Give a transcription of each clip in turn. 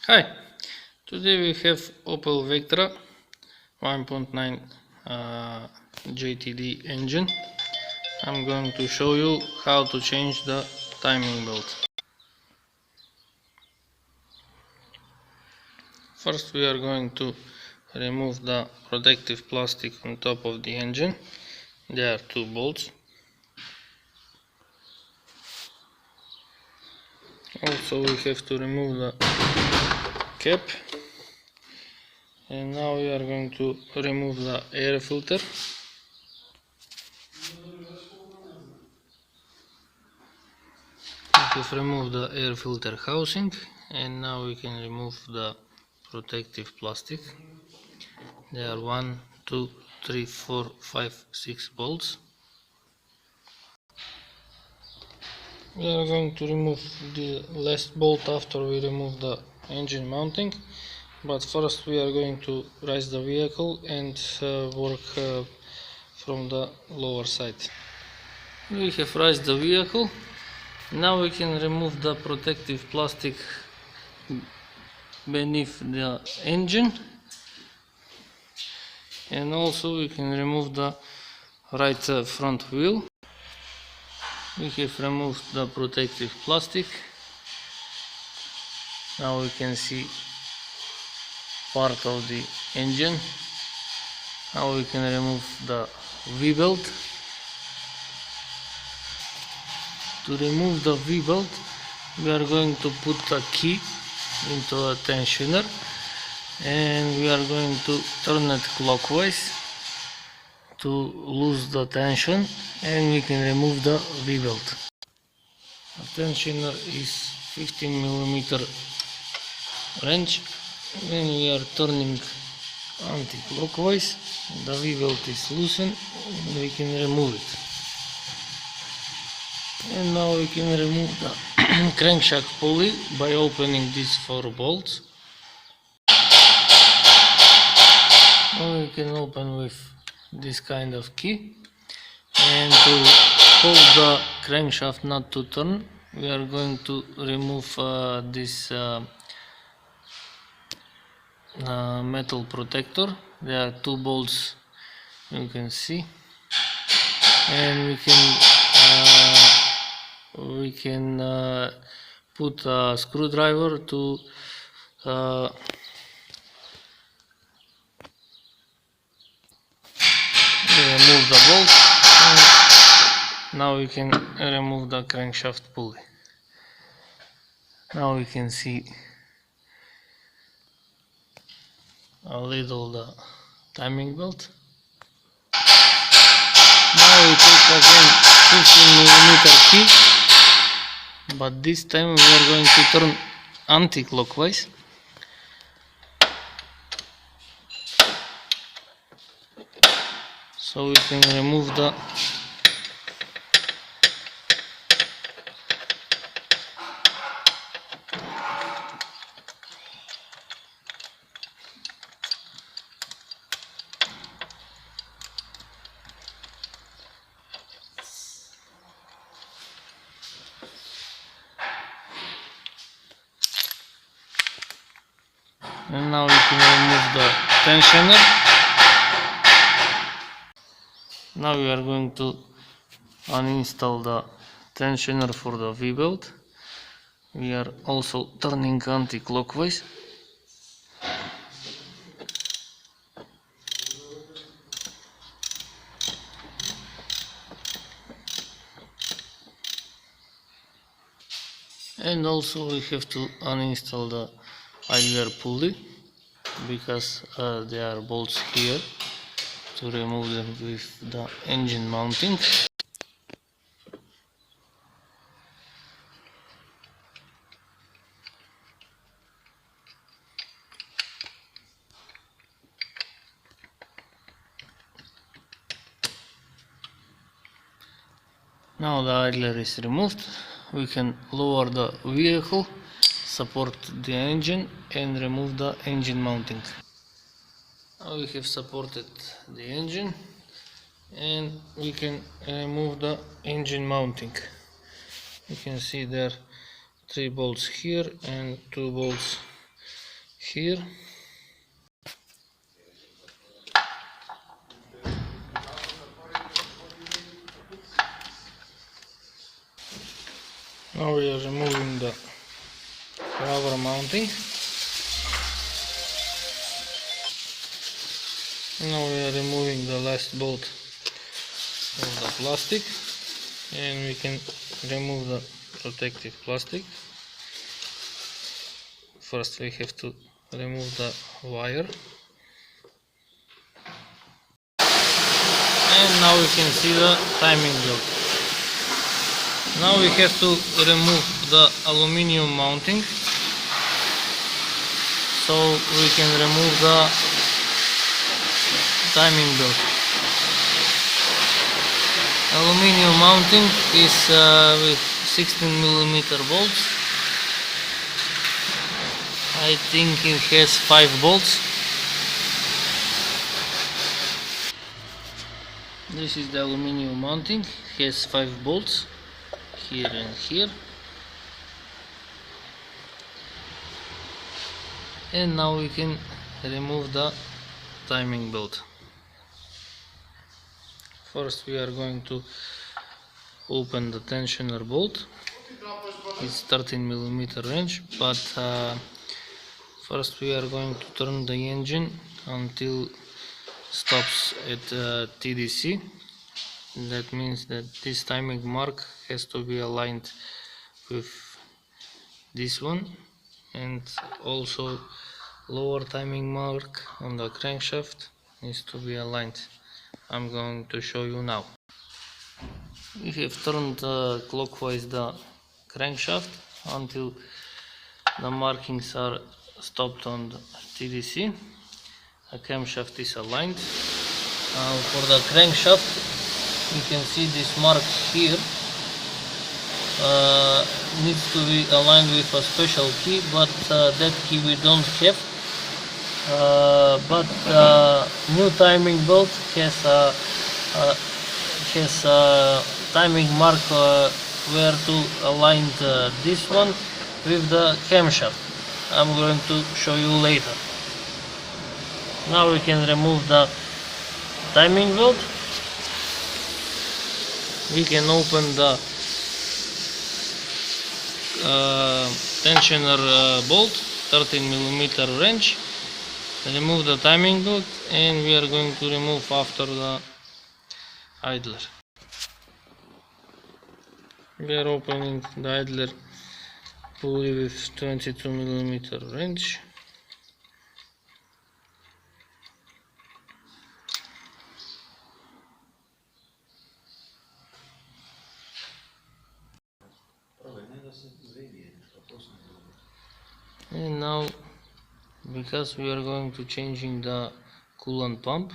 Hi, today we have Opel Vectra 1.9 JTD engine. I'm going to show you how to change the timing belt. First we are going to remove the protective plastic on top of the engine. There are two bolts. Also we have to remove the cap. And now we are going to remove the air filter. We have removed the air filter housing, and now we can remove the protective plastic. There are 1, 2, 3, 4, 5, 6 bolts. We are going to remove the last bolt after we remove the engine mounting, but first we are going to raise the vehicle and work from the lower side. We have raised the vehicle. Now we can remove the protective plastic beneath the engine, and also we can remove the right front wheel. We have removed the protective plastic. Now we can see part of the engine. Now we can remove the V-belt. To remove the V-belt, we are going to put the key into a tensioner, and we are going to turn it clockwise to lose the tension, and we can remove the V-belt. The tensioner is 15mm wrench. When we are turning anti-clockwise, the V-belt is loosened and we can remove it. And now we can remove the crankshaft pulley by opening these 4 bolts. Now we can open with this kind of key, and to hold the crankshaft not to turn, we are going to remove this metal protector. There are 2 bolts, you can see, and we can put a screwdriver to remove the bolt, and now we can remove the crankshaft pulley. Now we can see a little the timing belt. Now we take again 15mm key, but this time we are going to turn anti-clockwise. So we can remove the and now we can remove the tensioner. Now we are going to uninstall the tensioner for the V-belt. We are also turning anti-clockwise. And also we have to uninstall the idler pulley, because there are bolts here to remove them with the engine mounting. Now the idler is removed. We can lower the vehicle, support the engine, and remove the engine mounting. Now we have supported the engine, and we can remove the engine mounting. You can see there are 3 bolts here and 2 bolts here. Now we are removing the rubber mounting. Now we are removing the last bolt of the plastic, and we can remove the protective plastic. First we have to remove the wire, and now we can see the timing belt. Now we have to remove the aluminium mounting, so we can remove the timing belt. Aluminium mounting is with 16mm bolts. I think it has 5 bolts. This is the aluminium mounting. It has 5 bolts here and here. And now we can remove the timing belt. First we are going to open the tensioner bolt. It's 13mm wrench, but first we are going to turn the engine until stops at TDC. That means that this timing mark has to be aligned with this one, and also lower timing mark on the crankshaft needs to be aligned. I'm going to show you now. We have turned clockwise the crankshaft until the markings are stopped on the TDC. The camshaft is aligned. For the crankshaft, you can see this mark here needs to be aligned with a special key, but that key we don't have. But new timing belt has a timing mark where to align this one with the camshaft. I'm going to show you later. Now we can remove the timing belt. We can open the tensioner bolt, 13mm wrench, remove the timing belt, and we are going to remove after the idler. We are opening the idler pulley with 22mm wrench. And now, because we are going to changing the coolant pump,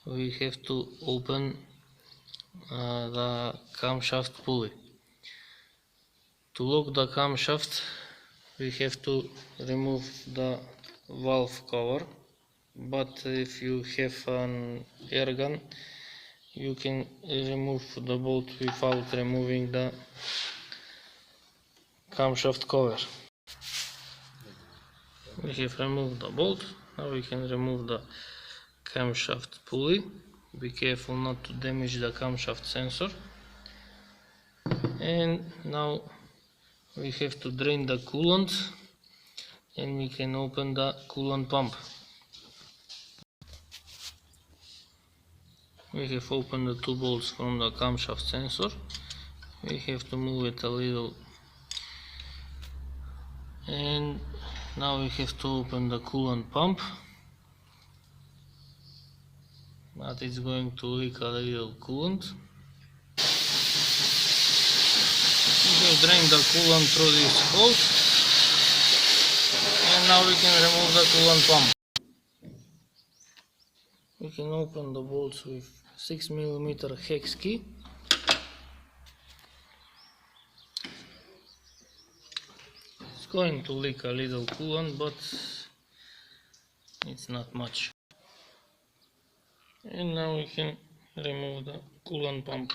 we have to open the camshaft pulley. To lock the camshaft, we have to remove the valve cover, but if you have an air gun, you can remove the bolt without removing the camshaft cover. We have removed the bolt. Now we can remove the camshaft pulley. Be careful not to damage the camshaft sensor. And now we have to drain the coolant, and we can open the coolant pump. We have opened the 2 bolts from the camshaft sensor. We have to move it a little, and now we have to open the coolant pump, but it's going to leak a little coolant. We have drained the coolant through this hole, and now we can remove the coolant pump. We can open the bolts with 6mm hex key. It's going to leak a little coolant, but it's not much. And now we can remove the coolant pump.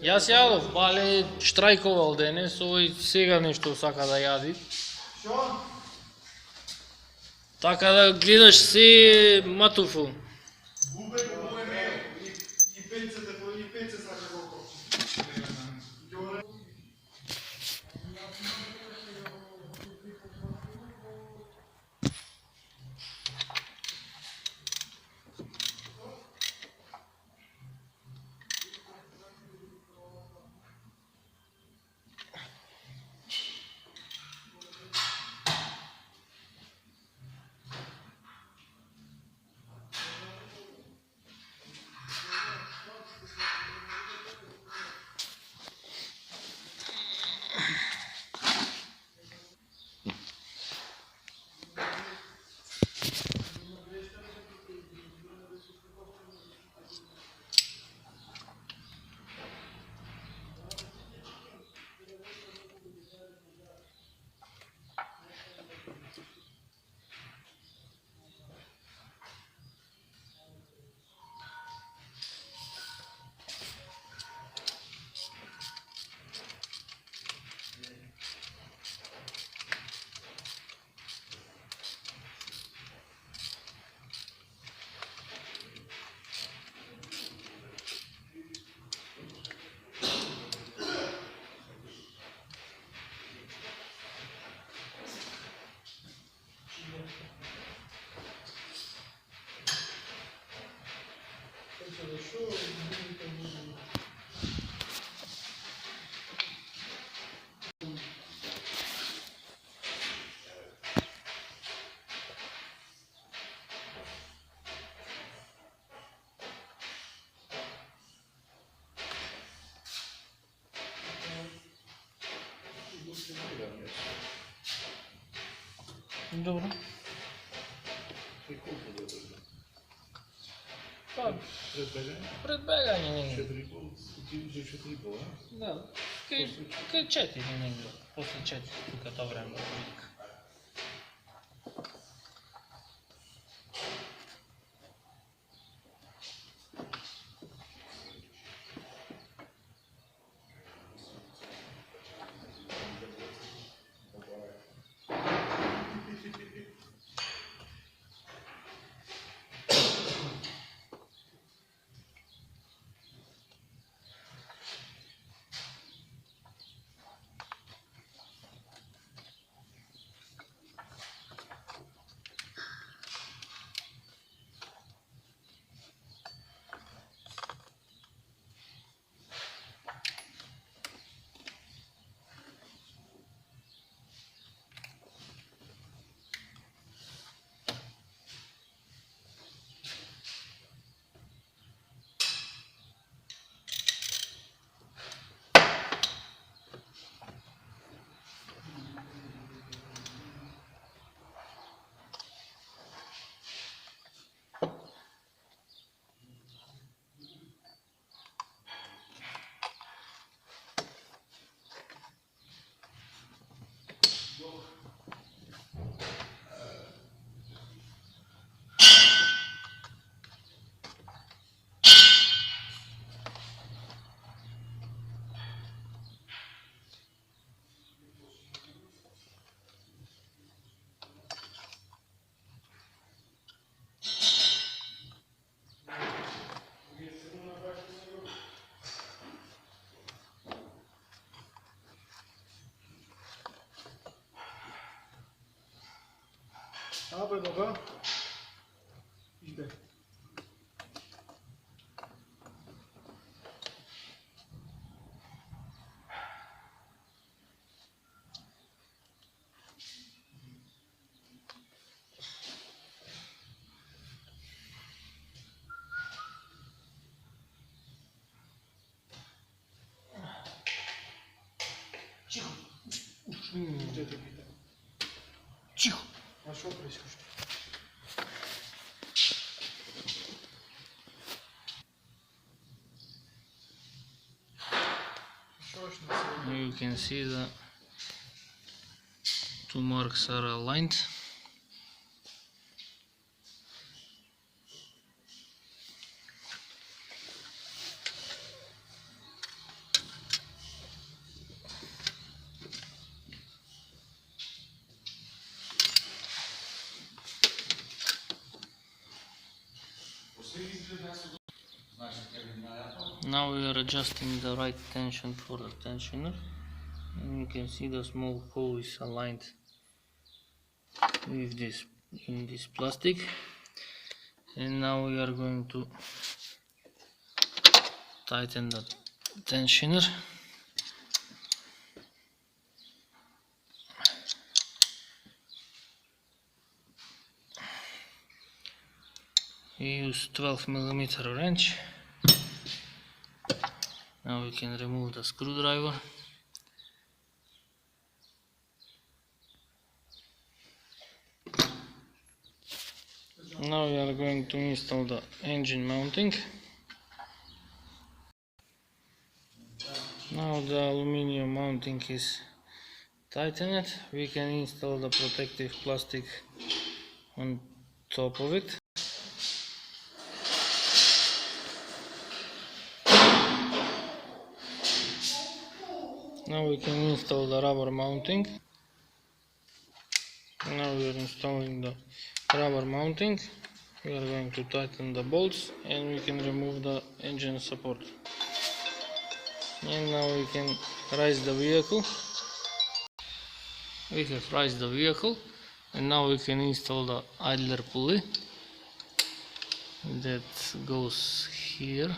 Јас јадов, бале штрајковал денес, овој сега нешто сака да јади. Што? Така да гледаш се матуфу. Губе го мој мејл и пенце сака да окопчи. Добро. Па, пред бегање негде. 4,5, Да, кај 4 негде, после 4 тука тоа време. Абе, нога. Иде. Тихо. Иде те питам. Тихо. А што происходи? You can see the two marks are aligned. Now we are adjusting the right tension for the tensioner, and you can see the small hole is aligned with this in this plastic. And now we are going to tighten the tensioner. We use 12mm wrench. Now we can remove the screwdriver. Now we are going to install the engine mounting. Now the aluminium mounting is tightened. We can install the protective plastic on top of it. Now we can install the rubber mounting. Now we are installing the rubber mounting. We are going to tighten the bolts and we can remove the engine support. And now we can raise the vehicle. We have raised the vehicle, and now we can install the idler pulley that goes here.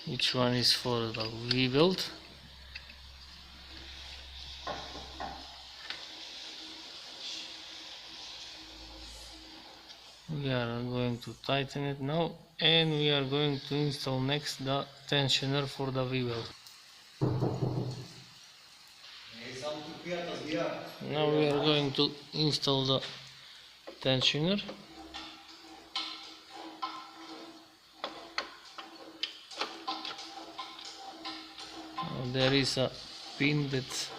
Each one is for the V-belt. We are going to tighten it now, and we are going to install next the tensioner for the V-belt. Now we are going to install the tensioner. There is a pin that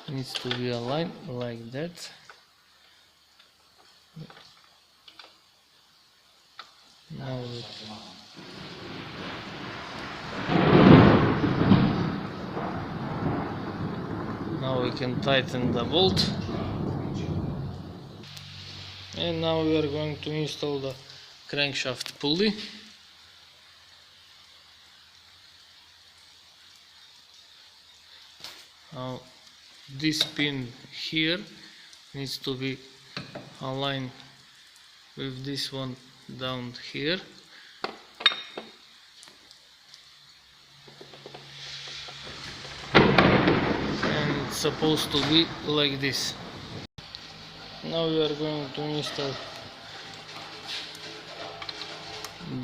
needs to be aligned like that. Now we can tighten the bolt. And now we are going to install the crankshaft pulley. Now this pin here needs to be aligned with this one down here. And it's supposed to be like this. Now we are going to install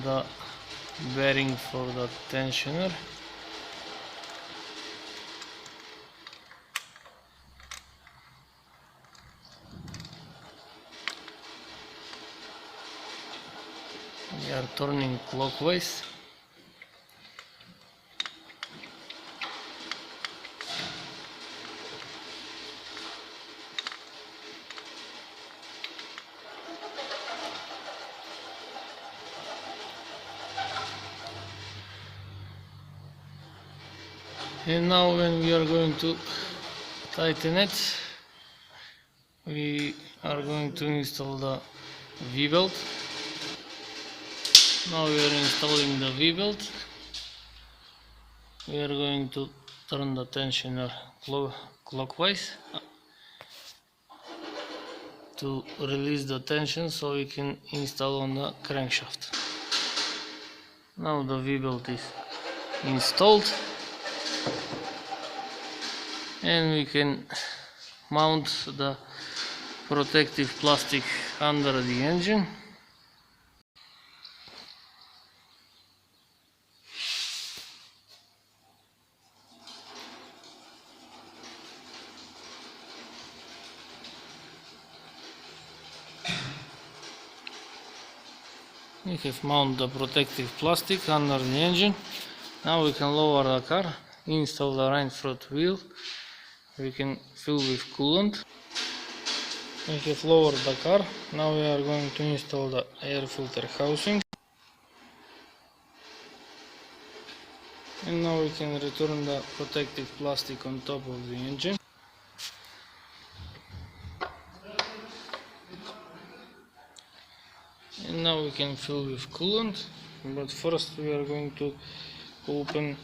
the bearing for the tensioner. We are turning clockwise. And now when we are going to tighten it, we are going to install the V-belt. Now we are installing the V-belt. We are going to turn the tensioner clockwise to release the tension so we can install on the crankshaft. Now the V-belt is installed, and we can mount the protective plastic under the engine. We have mounted the protective plastic under the engine. Now we can lower the car, install the right front wheel. We can fill with coolant. We have lowered the car. Now we are going to install the air filter housing. And now we can return the protective plastic on top of the engine. now we can fill with coolant, but first we are going to open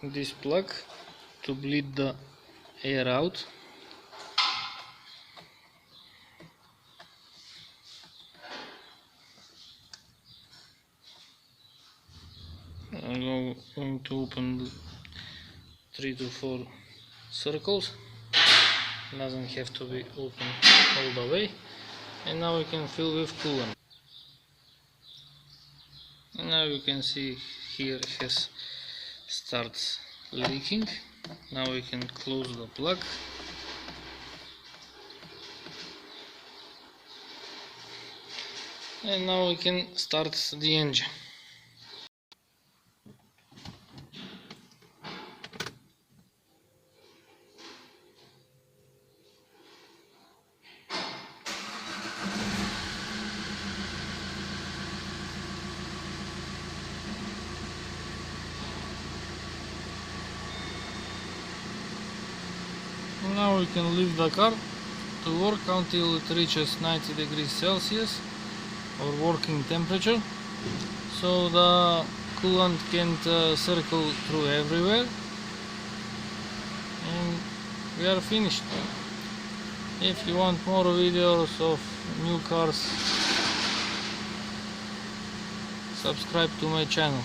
this plug to bleed the air out. I'm going to open 3 to 4 circles, doesn't have to be open all the way, and now we can fill with coolant. And now you can see here it has starts leaking. Now we can close the plug. And now we can start the engine. Now we can leave the car to work until it reaches 90 degrees Celsius or working temperature, so the coolant can circle through everywhere, and we are finished. If you want more videos of new cars, subscribe to my channel.